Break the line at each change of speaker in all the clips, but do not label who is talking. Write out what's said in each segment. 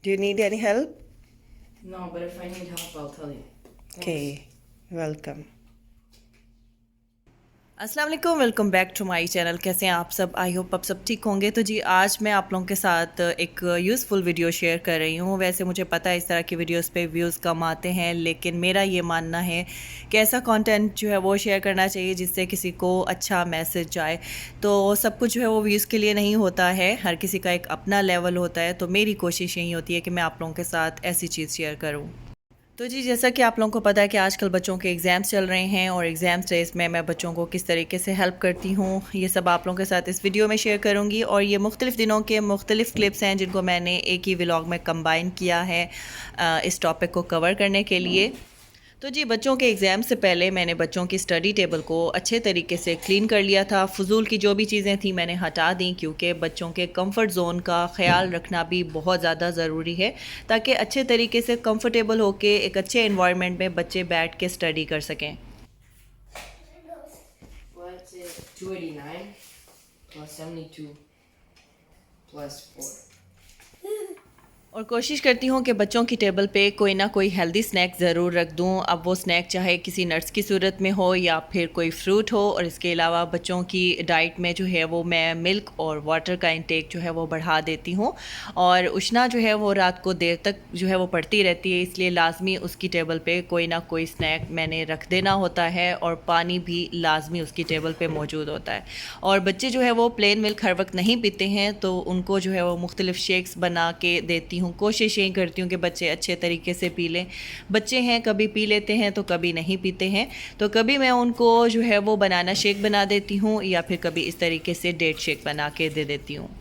Do you need any help?
No, but if I need help, I'll tell you.
Okay, welcome. अस्सलाम वालेकुम, welcome back to my channel. कैसे हैं आप सब? I hope आप सब ठीक होंगे। तो जी आज मैं आप लोगों के साथ एक यूज़फुल वीडियो शेयर कर रही हूँ। वैसे मुझे पता है इस तरह की वीडियोस पे व्यूज़ कम आते हैं, लेकिन मेरा ये मानना है कि ऐसा कंटेंट जो है वो शेयर करना चाहिए जिससे किसी को अच्छा मैसेज जाए। तो सब कुछ जो है वो व्यूज़ के लिए नहीं होता है, हर किसी का एक अपना लेवल होता है। तो मेरी कोशिश यही होती है कि मैं आप लोगों के साथ ऐसी चीज़ शेयर करूँ। तो जी जैसा कि आप लोगों को पता है कि आजकल बच्चों के एग्ज़ाम्स चल रहे हैं और एग्ज़ाम्स डेज़ में मैं बच्चों को किस तरीके से हेल्प करती हूँ, ये सब आप लोगों के साथ इस वीडियो में शेयर करूँगी। और ये मुख्तलिफ़ दिनों के मुख्तलिफ़ क्लिप्स हैं जिनको मैंने एक ही व्लॉग में कंबाइन किया है इस टॉपिक को कवर करने के लिए। तो जी बच्चों के एग्ज़ाम से पहले मैंने बच्चों की स्टडी टेबल को अच्छे तरीके से क्लीन कर लिया था। फ़ुज़ूल की जो भी चीज़ें थी मैंने हटा दी, क्योंकि बच्चों के कंफर्ट ज़ोन का ख़्याल रखना भी बहुत ज़्यादा ज़रूरी है, ताकि अच्छे तरीके से कंफर्टेबल होके एक अच्छे इन्वायरमेंट में बच्चे बैठ के स्टडी कर सकें।
What's it? 289 plus 72 plus 4.
और कोशिश करती हूँ कि बच्चों की टेबल पे कोई ना कोई हेल्दी स्नैक ज़रूर रख दूँ। अब वो स्नैक चाहे किसी नट्स की सूरत में हो या फिर कोई फ्रूट हो। और इसके अलावा बच्चों की डाइट में जो है वो मैं मिल्क और वाटर का इंटेक जो है वो बढ़ा देती हूँ। और उष्ना जो है वो रात को देर तक जो है वो पढ़ती रहती है, इसलिए लाजमी उसकी टेबल पे कोई ना कोई स्नैक मैंने रख देना होता है। और पानी भी लाजमी उसकी टेबल पे मौजूद होता है। और बच्चे जो है वो प्लेन मिल्क हर वक्त नहीं पीते हैं, तो उनको जो है वो मुख्तलिफ़ शेक्स बना के देती हूँ। कोशिश यही करती हूँ कि बच्चे अच्छे तरीके से पी लें। बच्चे हैं, कभी पी लेते हैं तो कभी नहीं पीते हैं। तो कभी मैं उनको जो है वो बनाना शेक बना देती हूँ या फिर कभी इस तरीके से डेट शेक बना के दे देती हूँ।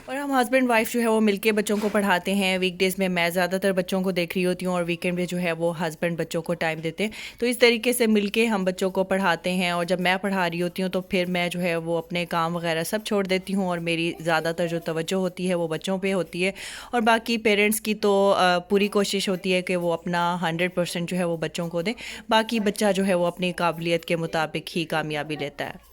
और हम हस्बैंड वाइफ जो है वो मिलके बच्चों को पढ़ाते हैं। वीकडेज़ में मैं ज़्यादातर बच्चों को देख रही होती हूँ और वीकेंड में जो है वो हस्बैंड बच्चों को टाइम देते हैं। तो इस तरीके से मिलके हम बच्चों को पढ़ाते हैं। और जब मैं पढ़ा रही होती हूँ तो फिर मैं जो है वो अपने काम वगैरह सब छोड़ देती हूँ और मेरी ज़्यादातर जो तवज्जो होती है वो बच्चों पे होती है। और बाकी पेरेंट्स की तो पूरी कोशिश होती है कि वो अपना 100% जो है वो बच्चों को दें। बाकी बच्चा जो है वो अपनी काबिलियत के मुताबिक ही कामयाबी लेता है।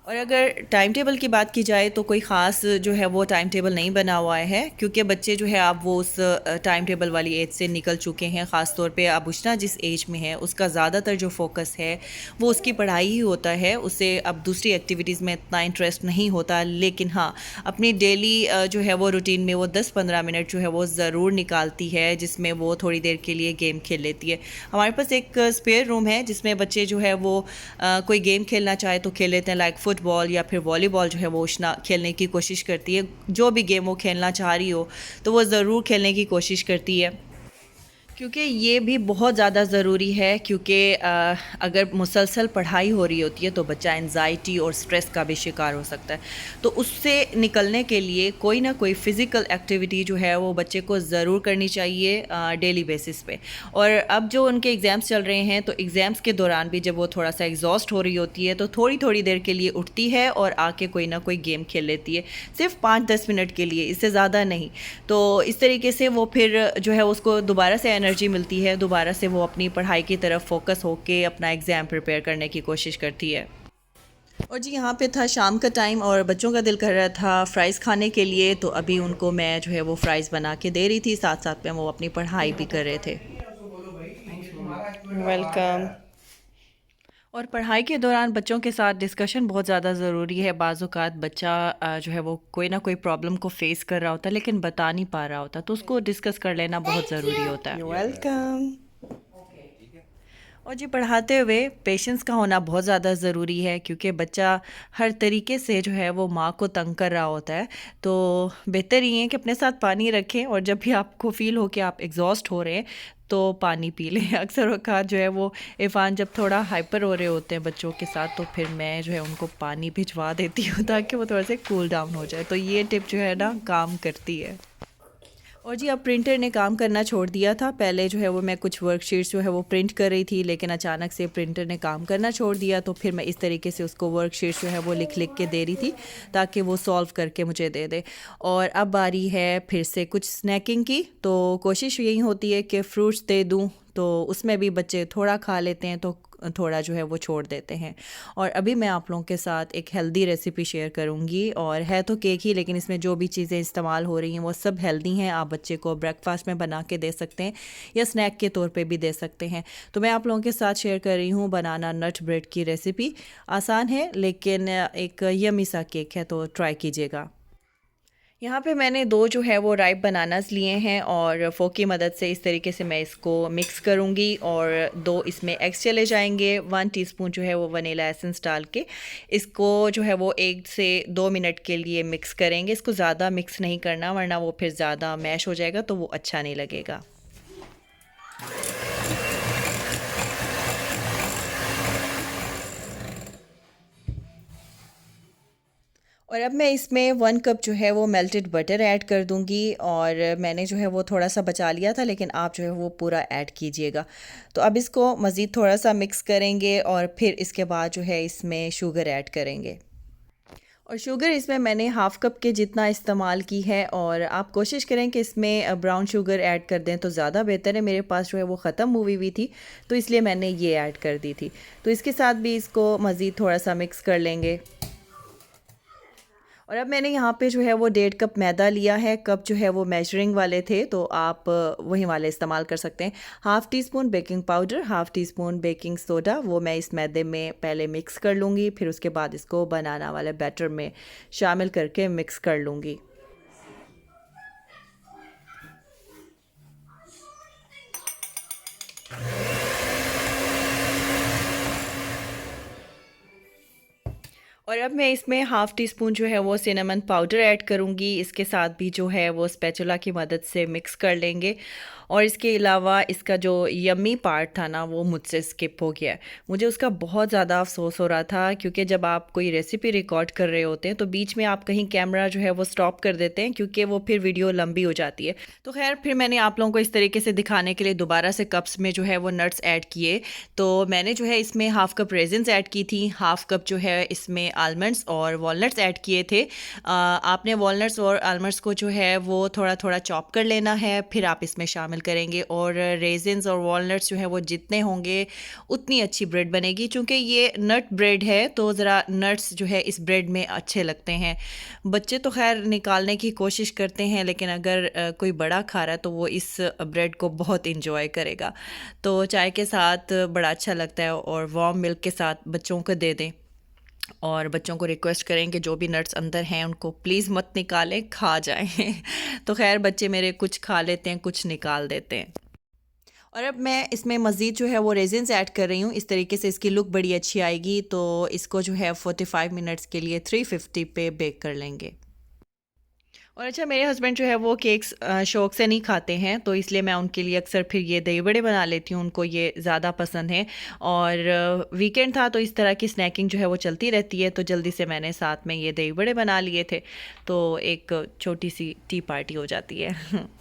और अगर टाइम टेबल की बात की जाए तो कोई ख़ास जो है वो टाइम टेबल नहीं बना हुआ है, क्योंकि बच्चे जो है अब वो उस टाइम टेबल वाली एज से निकल चुके हैं। ख़ास तौर पे अब उष्ना जिस एज में है उसका ज़्यादातर जो फोकस है वो उसकी पढ़ाई ही होता है। उसे अब दूसरी एक्टिविटीज़ में इतना इंटरेस्ट नहीं होता। लेकिन हाँ, अपनी डेली जो है वो रूटीन में वो 10-15 मिनट जो है वो ज़रूर निकालती है, जिसमें वो थोड़ी देर के लिए गेम खेल लेती है। हमारे पास एक स्पेयर रूम है जिसमें बच्चे जो है वो कोई गेम खेलना चाहे तो खेल लेते हैं, लाइक फुटबॉल या फिर वॉलीबॉल जो है वो उष्ना खेलने की कोशिश करती है। जो भी गेम वो खेलना चाह रही हो तो वो ज़रूर खेलने की कोशिश करती है, क्योंकि ये भी बहुत ज़्यादा ज़रूरी है। क्योंकि अगर मुसलसल पढ़ाई हो रही होती है तो बच्चा एंजाइटी और स्ट्रेस का भी शिकार हो सकता है। तो उससे निकलने के लिए कोई ना कोई फ़िज़िकल एक्टिविटी जो है वो बच्चे को ज़रूर करनी चाहिए डेली बेसिस पे। और अब जो उनके एग्ज़ाम्स चल रहे हैं तो एग्ज़ाम्स के दौरान भी जब वो थोड़ा सा एग्जॉस्ट हो रही होती है तो थोड़ी थोड़ी देर के लिए उठती है और आके कोई ना कोई गेम खेल लेती है, सिर्फ 5-10 मिनट के लिए, इससे ज़्यादा नहीं। तो इस तरीके से वो फिर जो है उसको दोबारा से एनर्जी मिलती है, दोबारा से वो अपनी पढ़ाई की तरफ फोकस होके अपना एग्ज़ाम प्रिपेयर करने की कोशिश करती है। और जी यहाँ पे था शाम का टाइम और बच्चों का दिल कर रहा था फ़्राइज़ खाने के लिए, तो अभी उनको मैं जो है वो फ़्राइज़ बना के दे रही थी, साथ साथ में वो अपनी पढ़ाई भी कर रहे थे।
Thanks, Mom.
वेलकम। और पढ़ाई के दौरान बच्चों के साथ डिस्कशन बहुत ज़्यादा ज़रूरी है। बाज़ औक़ात बच्चा जो है वो कोई ना कोई प्रॉब्लम को फ़ेस कर रहा होता है लेकिन बता नहीं पा रहा होता, तो उसको डिस्कस कर लेना बहुत ज़रूरी होता है। You're welcome। और जी पढ़ाते हुए पेशेंस का होना बहुत ज़्यादा ज़रूरी है, क्योंकि बच्चा हर तरीके से जो है वो माँ को तंग कर रहा होता है। तो बेहतर ये है कि अपने साथ पानी रखें और जब भी आपको फ़ील हो कि आप एग्जॉस्ट हो रहे हैं तो पानी पी लें। अक्सर औक़ात जो है वो इरफान जब थोड़ा हाइपर हो रहे होते हैं बच्चों के साथ तो फिर मैं जो है उनको पानी भिजवा देती हूँ ताकि वो थोड़ा सा कूल डाउन हो जाए। तो ये टिप जो है ना काम करती है। और जी अब प्रिंटर ने काम करना छोड़ दिया था। पहले जो है वो मैं कुछ वर्कशीट्स जो है वो प्रिंट कर रही थी, लेकिन अचानक से प्रिंटर ने काम करना छोड़ दिया, तो फिर मैं इस तरीके से उसको वर्कशीट्स जो है वो लिख लिख के दे रही थी ताकि वो सॉल्व करके मुझे दे दे। और अब बारी है फिर से कुछ स्नैकिंग की, तो कोशिश यही होती है कि फ़्रूट्स दे दूँ, तो उसमें भी बच्चे थोड़ा खा लेते हैं। तो थोड़ा जो है वो छोड़ देते हैं। और अभी मैं आप लोगों के साथ एक हेल्दी रेसिपी शेयर करूँगी, और है तो केक ही, लेकिन इसमें जो भी चीज़ें इस्तेमाल हो रही हैं वो सब हेल्दी हैं। आप बच्चे को ब्रेकफास्ट में बना के दे सकते हैं या स्नैक के तौर पे भी दे सकते हैं। तो मैं आप लोगों के साथ शेयर कर रही हूँ बनाना नट ब्रेड की रेसिपी। आसान है लेकिन एक यमी सा केक है, तो ट्राई कीजिएगा। यहाँ पे मैंने 2 जो है वो राइप बनानास लिए हैं, और फोक की मदद से इस तरीके से मैं इसको मिक्स करूँगी, और 2 इसमें एग्स चले जाएंगे। 1 टीस्पून जो है वो वनीला एसेंस डाल के इसको जो है वो 1 से 2 मिनट के लिए मिक्स करेंगे। इसको ज़्यादा मिक्स नहीं करना, वरना वो फिर ज़्यादा मैश हो जाएगा तो वो अच्छा नहीं लगेगा। और अब मैं इसमें 1 कप जो है वो मेल्टेड बटर ऐड कर दूंगी, और मैंने जो है वो थोड़ा सा बचा लिया था, लेकिन आप जो है वो पूरा ऐड कीजिएगा। तो अब इसको मज़ीद थोड़ा सा मिक्स करेंगे, और फिर इसके बाद जो है इसमें शुगर ऐड करेंगे। और शुगर इसमें मैंने हाफ़ कप के जितना इस्तेमाल की है, और आप कोशिश करें कि इसमें ब्राउन शुगर ऐड कर दें तो ज़्यादा बेहतर है। मेरे पास जो है वो ख़त्म हुई हुई थी, तो इसलिए मैंने ये ऐड कर दी थी। तो इसके साथ भी इसको मज़ीद थोड़ा सा मिक्स कर लेंगे। और अब मैंने यहाँ पे जो है वो 1.5 कप मैदा लिया है। कप जो है वो मेजरिंग वाले थे, तो आप वही वाले इस्तेमाल कर सकते हैं। Half tea spoon baking powder, half tea spoon baking soda, वो मैं इस मैदे में पहले मिक्स कर लूँगी, फिर उसके बाद इसको बनाना वाले बैटर में शामिल करके मिक्स कर लूँगी। और अब मैं इसमें हाफ़ टी स्पून जो है वो सिनेमन पाउडर ऐड करूँगी। इसके साथ भी जो है वो स्पैचुला की मदद से मिक्स कर लेंगे। और इसके अलावा इसका जो यम्मी पार्ट था ना, वो मुझसे स्किप हो गया। मुझे उसका बहुत ज़्यादा अफसोस हो रहा था, क्योंकि जब आप कोई रेसिपी रिकॉर्ड कर रहे होते हैं तो बीच में आप कहीं कैमरा जो है वो स्टॉप कर देते हैं, क्योंकि वो फिर वीडियो लंबी हो जाती है। तो खैर फिर मैंने आप लोगों को इस तरीके से दिखाने के लिए दोबारा से कप्स में जो है वो नट्स ऐड किए। तो मैंने जो है इसमें हाफ़ कप रेजिन्स ऐड की थी, हाफ़ कप जो है इसमें आलमंड्स और वॉलनट्स ऐड किए थे। आपने वॉलनट्स और आलमंड्स को जो है वो थोड़ा थोड़ा चॉप कर लेना है, फिर आप इसमें शामिल करेंगे। और रेजिन्स और वॉलनट्स जो है वो जितने होंगे उतनी अच्छी ब्रेड बनेगी। चूँकि ये नट ब्रेड है तो ज़रा नट्स जो है इस ब्रेड में अच्छे लगते हैं। बच्चे तो खैर निकालने की कोशिश करते हैं, लेकिन अगर कोई बड़ा खा रहा है तो वो इस ब्रेड को बहुत इंजॉय करेगा। तो चाय के साथ बड़ा अच्छा लगता है, और वार्म मिल्क के साथ बच्चों को दे दें। और बच्चों को रिक्वेस्ट करें कि जो भी नट्स अंदर हैं उनको प्लीज़ मत निकालें, खा जाएं। तो खैर बच्चे मेरे कुछ खा लेते हैं, कुछ निकाल देते हैं। और अब मैं इसमें मज़ीद जो है वो रेजिन्स ऐड कर रही हूँ। इस तरीके से इसकी लुक बड़ी अच्छी आएगी। तो इसको जो है 45 मिनट्स के लिए 350 पे बेक कर लेंगे। और अच्छा, मेरे हस्बैंड जो है वो केक्स शौक़ से नहीं खाते हैं, तो इसलिए मैं उनके लिए अक्सर फिर ये दही बड़े बना लेती हूँ। उनको ये ज़्यादा पसंद है, और वीकेंड था तो इस तरह की स्नैकिंग जो है वो चलती रहती है। तो जल्दी से मैंने साथ में ये दही बड़े बना लिए थे, तो एक छोटी सी टी पार्टी हो जाती है।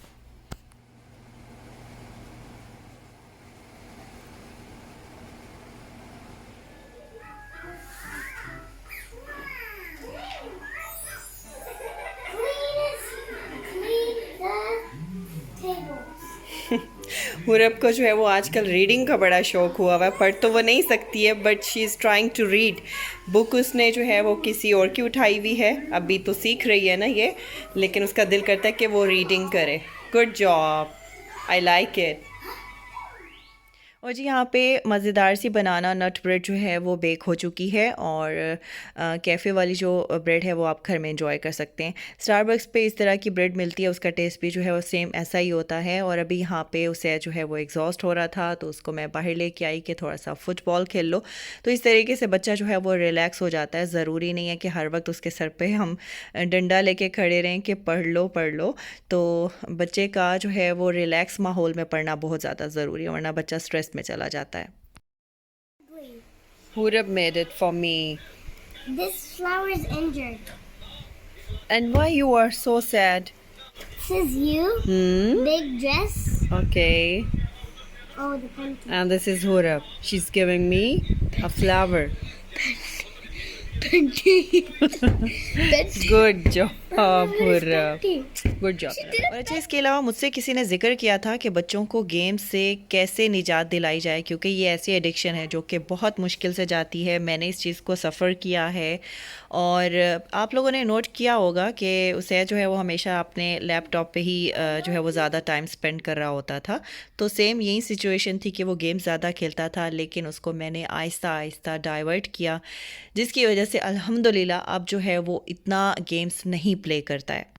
हुरब को जो है वो आजकल रीडिंग का बड़ा शौक़ हुआ हुआ है। पढ़ तो वो नहीं सकती है, but she is trying to read. Book उसने जो है वो किसी और की उठाई हुई है, अभी तो सीख रही है ना ये, लेकिन उसका दिल करता है कि वो रीडिंग करे। Good job, I like it. और जी यहाँ पे मज़ेदार सी बनाना नट ब्रेड जो है वो बेक हो चुकी है, और कैफ़े वाली जो ब्रेड है वो आप घर में इंजॉय कर सकते हैं। स्टारबक्स पे इस तरह की ब्रेड मिलती है, उसका टेस्ट भी जो है वो सेम ऐसा ही होता है। और अभी यहाँ पे उसे जो है वो एग्जॉस्ट हो रहा था, तो उसको मैं बाहर लेके आई कि थोड़ा सा फुटबॉल खेल लो। तो इस तरीके से बच्चा जो है वो रिलैक्स हो जाता है। ज़रूरी नहीं है कि हर वक्त उसके सर पर हम डंडा लेके खड़े रहें कि पढ़ लो पढ़ लो। तो बच्चे का जो है वो रिलैक्स माहौल में पढ़ना बहुत ज़्यादा ज़रूरी है, वरना बच्चा स्ट्रेस में चला जाता है। Hurab made it for me.
This flower is injured.
And why you are so sad?
This is you. Big dress.
Okay.
Oh, the pumpkin.
And this is Hurab. She's giving me a flower. Good job good job. और अच्छा, इसके अलावा मुझसे किसी ने जिक्र किया था कि बच्चों को गेम से कैसे निजात दिलाई जाए, क्योंकि ये ऐसी एडिक्शन है जो कि बहुत मुश्किल से जाती है। मैंने इस चीज़ को सफ़र किया है और आप लोगों ने नोट किया होगा कि उसे जो है वो हमेशा अपने लैपटॉप पे ही जो है वो ज़्यादा टाइम स्पेंड कर रहा होता था। तो सेम यही सिचुएशन थी कि वो गेम ज़्यादा खेलता था, लेकिन उसको मैंने आहिस्ता आहिस्ता डाइवर्ट किया, जिसकी वजह से अल्हम्दुलिल्लाह अब जो है वो इतना गेम्स नहीं प्ले करता है।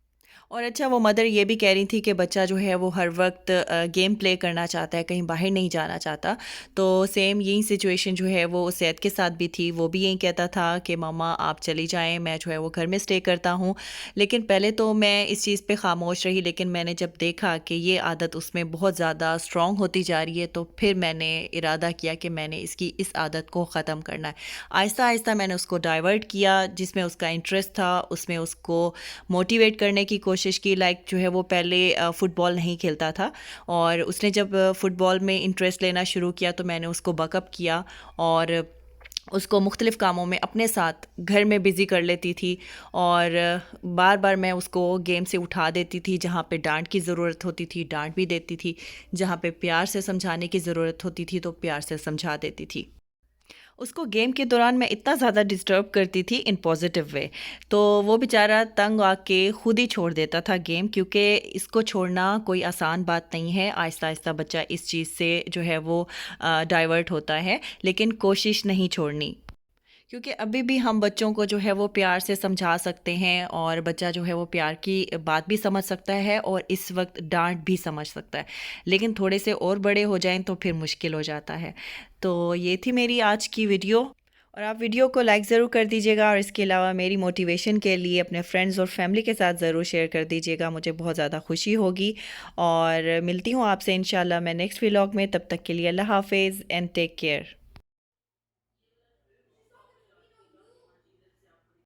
और अच्छा, वो मदर ये भी कह रही थी कि बच्चा जो है वो हर वक्त गेम प्ले करना चाहता है, कहीं बाहर नहीं जाना चाहता। तो सेम यही सिचुएशन जो है वो सैयद के साथ भी थी। वो भी यही कहता था कि मामा आप चली जाएं, मैं जो है वो घर में स्टे करता हूँ। लेकिन पहले तो मैं इस चीज़ पे खामोश रही, लेकिन मैंने जब देखा कि ये आदत उसमें बहुत ज़्यादा स्ट्रॉन्ग होती जा रही है, तो फिर मैंने इरादा किया कि मैंने इसकी इस आदत को ख़त्म करना है। आहिस्ता आहिस्ता मैंने उसको डाइवर्ट किया, जिसमें उसका इंटरेस्ट था उसमें उसको मोटिवेट करने की कोशिश की। लाइक जो है वो पहले फ़ुटबॉल नहीं खेलता था, और उसने जब फ़ुटबॉल में इंटरेस्ट लेना शुरू किया तो मैंने उसको बकअप किया और उसको मुख्तलिफ़ कामों में अपने साथ घर में बिज़ी कर लेती थी। और बार बार मैं उसको गेम से उठा देती थी। जहाँ पे डांट की ज़रूरत होती थी डांट भी देती थी, जहाँ पे प्यार से समझाने की ज़रूरत होती थी तो प्यार से समझा देती थी। उसको गेम के दौरान मैं इतना ज़्यादा डिस्टर्ब करती थी इन पॉजिटिव वे, तो वो बेचारा तंग आके खुद ही छोड़ देता था गेम, क्योंकि इसको छोड़ना कोई आसान बात नहीं है। आहिस्ता आहिस्ता बच्चा इस चीज़ से जो है वो डाइवर्ट होता है, लेकिन कोशिश नहीं छोड़नी, क्योंकि अभी भी हम बच्चों को जो है वो प्यार से समझा सकते हैं, और बच्चा जो है वो प्यार की बात भी समझ सकता है और इस वक्त डांट भी समझ सकता है। लेकिन थोड़े से और बड़े हो जाएं तो फिर मुश्किल हो जाता है। तो ये थी मेरी आज की वीडियो, और आप वीडियो को लाइक ज़रूर कर दीजिएगा, और इसके अलावा मेरी मोटिवेशन के लिए अपने फ्रेंड्स और फैमिली के साथ ज़रूर शेयर कर दीजिएगा, मुझे बहुत ज़्यादा खुशी होगी। और मिलती हूँ आपसे इंशाल्लाह मैं नेक्स्ट व्लॉग में। तब तक के लिए अल्लाह हाफिज़ एंड टेक केयर।